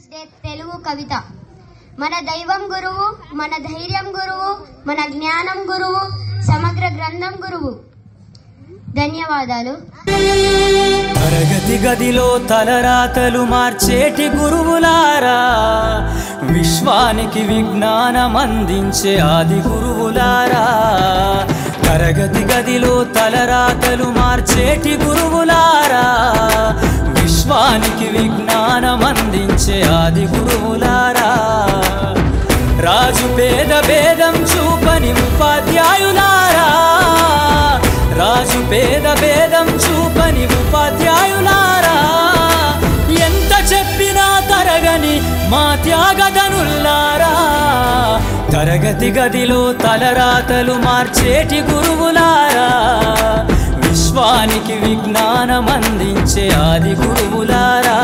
Teachers day Telugu కవిత. మన దైవం గురువు, మన ధైర్యం గురువు, మన జ్ఞానం గురువు, సమగ్ర గ్రంథం గురువు. ధన్యవాదాలు. తరగతి గదిలో తలరాతలు మార్చేటి గురువులారా, విశ్వానికి విజ్ఞానం అందించే ఆది గురువులారా. తరగతి గదిలో తలరాతలు మార్చేటి గురువులారా, విశ్వానికి విజ్ఞానం అందించే ఆది గురువులారా. రాజు పేద భేదం చూపని ఉపాధ్యాయులారా, రాజు పేద భేదం చూపని ఉపాధ్యాయులారా. ఎంత చెప్పినా తరగని మా త్యాగధనుల్లారా. తరగతి గదిలో తలరాతలు మార్చేటి గురువులారా, విశ్వానికి విజ్ఞానం అందించే ఆది గురువులారా.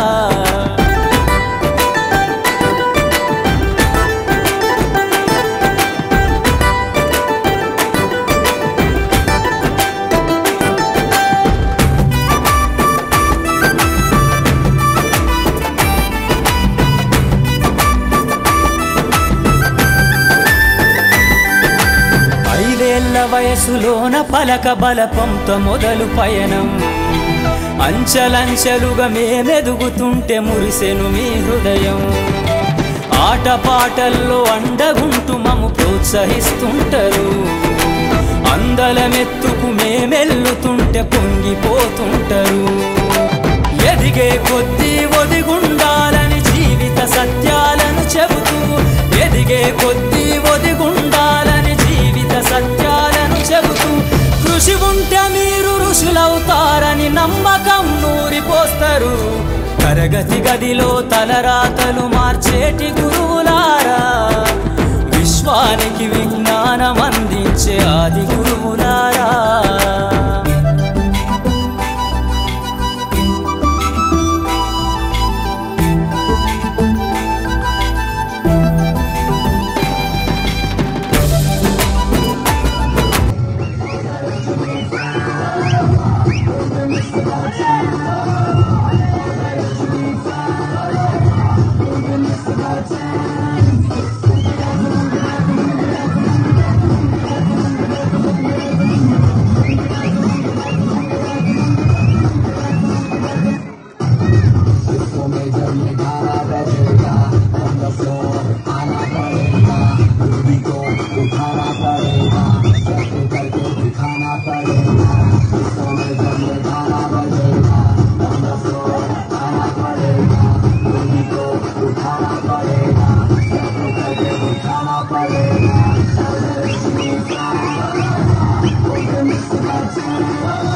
వయసులోన పలక బలపంతో మొదలు పయనం, అంచలంచెలుగా మేమెదుగుతుంటే మురిసెను మీ హృదయం. ఆటపాటల్లో అండగుంటూ మము ప్రోత్సహిస్తుంటారు, అందలమెత్తుకు మేమెల్లుతుంటే పొంగిపోతుంటారు. ఎదిగే కొద్దీ ఒదిగుండాలని జీవిత సత్యాలను చెబుతూ, ఎదిగే కొద్దీ ఒదిగుండాలని జీవిత సత్యాలను చెబుతూ, కృషి ఉంటే మీరు ఋషులవుతారని నమ్మకం నూరిపోస్తారు. తరగతి గదిలో తలరాతలు మార్చేటి గురువులారా, విశ్వానికి విజ్ఞానం అందించే ఆది గురువులారా. We're